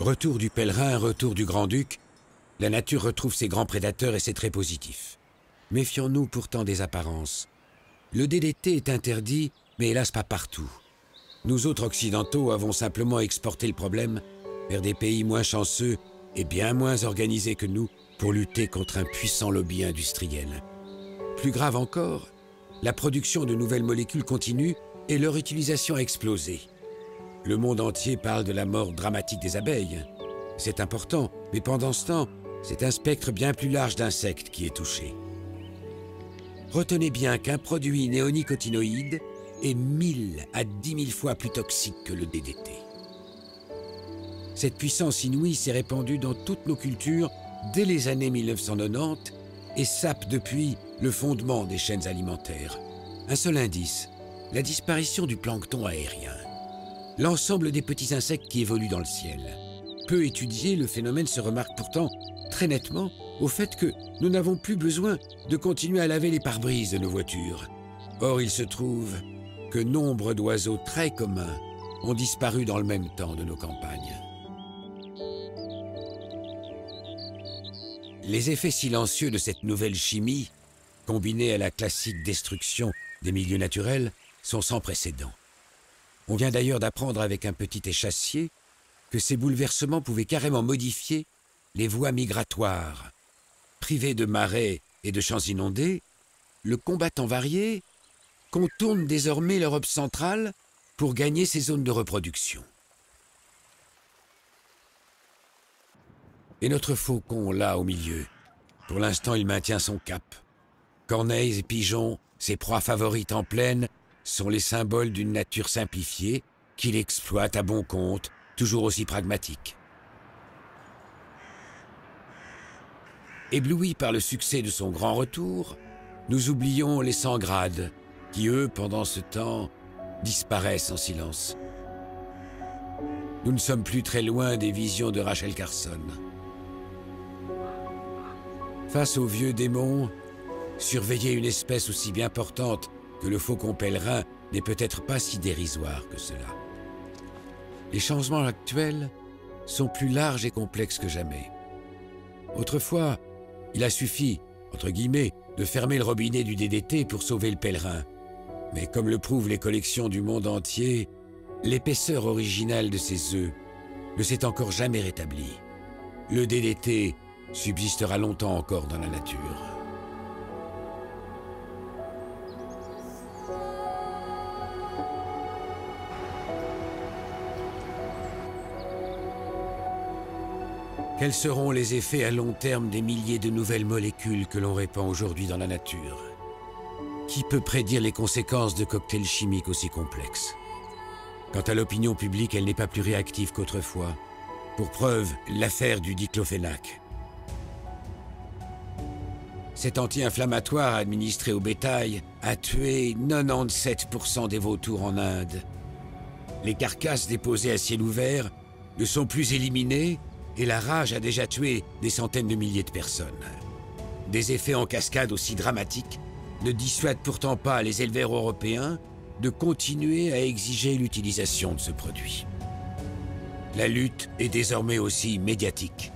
Retour du pèlerin, retour du grand-duc, la nature retrouve ses grands prédateurs et c'est très positif. Méfions-nous pourtant des apparences. Le DDT est interdit, mais hélas pas partout. Nous autres occidentaux avons simplement exporté le problème vers des pays moins chanceux et bien moins organisés que nous pour lutter contre un puissant lobby industriel. Plus grave encore, la production de nouvelles molécules continue et leur utilisation a explosé. Le monde entier parle de la mort dramatique des abeilles. C'est important, mais pendant ce temps, c'est un spectre bien plus large d'insectes qui est touché. Retenez bien qu'un produit néonicotinoïde est 1000 à 10 000 fois plus toxique que le DDT. Cette puissance inouïe s'est répandue dans toutes nos cultures dès les années 1990 et sape depuis le fondement des chaînes alimentaires. Un seul indice, la disparition du plancton aérien. L'ensemble des petits insectes qui évoluent dans le ciel. Peu étudié, le phénomène se remarque pourtant très nettement au fait que nous n'avons plus besoin de continuer à laver les pare-brises de nos voitures. Or, il se trouve que nombre d'oiseaux très communs ont disparu dans le même temps de nos campagnes. Les effets silencieux de cette nouvelle chimie, combinés à la classique destruction des milieux naturels, sont sans précédent. On vient d'ailleurs d'apprendre avec un petit échassier que ces bouleversements pouvaient carrément modifier les voies migratoires. Privé de marais et de champs inondés, le combattant varié contourne désormais l'Europe centrale pour gagner ses zones de reproduction. Et notre faucon, là au milieu, pour l'instant il maintient son cap. Corneilles et pigeons, ses proies favorites en plaine, sont les symboles d'une nature simplifiée qu'il exploite à bon compte, toujours aussi pragmatique. Éblouis par le succès de son grand retour, nous oublions les sans-grades, qui eux, pendant ce temps, disparaissent en silence. Nous ne sommes plus très loin des visions de Rachel Carson. Face aux vieux démons, surveiller une espèce aussi bien portante que le faucon pèlerin n'est peut-être pas si dérisoire que cela. Les changements actuels sont plus larges et complexes que jamais. Autrefois, il a suffi, entre guillemets, de fermer le robinet du DDT pour sauver le pèlerin. Mais comme le prouvent les collections du monde entier, l'épaisseur originale de ces œufs ne s'est encore jamais rétablie. Le DDT subsistera longtemps encore dans la nature. Quels seront les effets à long terme des milliers de nouvelles molécules que l'on répand aujourd'hui dans la nature? Qui peut prédire les conséquences de cocktails chimiques aussi complexes? Quant à l'opinion publique, elle n'est pas plus réactive qu'autrefois. Pour preuve, l'affaire du diclofénac. Cet anti-inflammatoire administré au bétail a tué 97% des vautours en Inde. Les carcasses déposées à ciel ouvert ne sont plus éliminées et la rage a déjà tué des centaines de milliers de personnes. Des effets en cascade aussi dramatiques ne dissuadent pourtant pas les éleveurs européens de continuer à exiger l'utilisation de ce produit. La lutte est désormais aussi médiatique.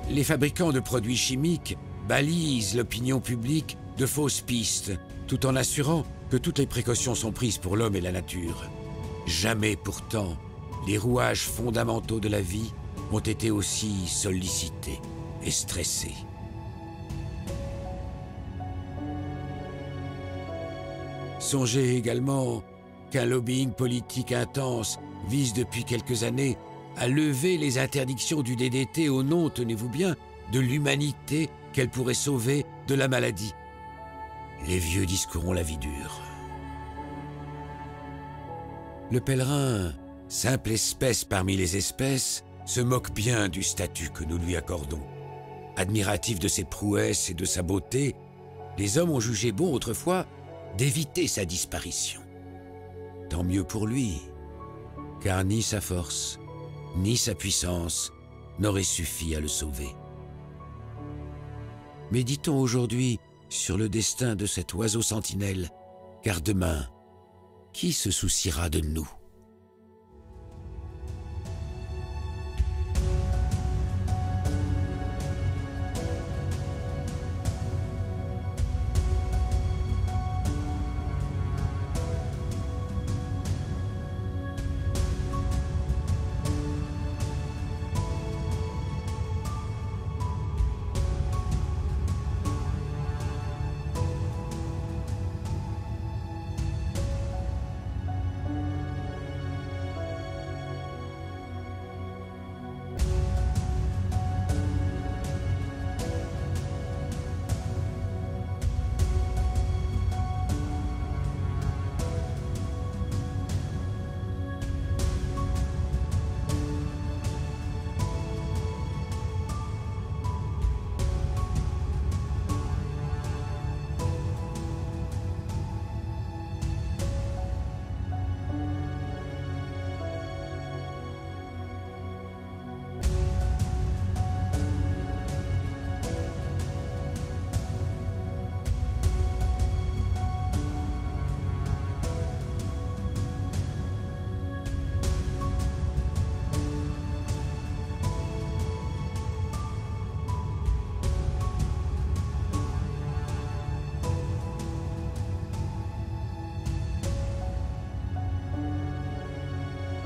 Les fabricants de produits chimiques balisent l'opinion publique de fausses pistes, tout en assurant que toutes les précautions sont prises pour l'homme et la nature. Jamais pourtant, les rouages fondamentaux de la vie ont été aussi sollicités et stressés. Songez également qu'un lobbying politique intense vise depuis quelques années à lever les interdictions du DDT au nom, tenez-vous bien, de l'humanité qu'elle pourrait sauver de la maladie. Les vieux discourront la vie dure. Le pèlerin, simple espèce parmi les espèces, se moque bien du statut que nous lui accordons. Admiratif de ses prouesses et de sa beauté, les hommes ont jugé bon autrefois d'éviter sa disparition. Tant mieux pour lui, car ni sa force, ni sa puissance n'auraient suffi à le sauver. Méditons aujourd'hui sur le destin de cet oiseau sentinelle, car demain, qui se souciera de nous ?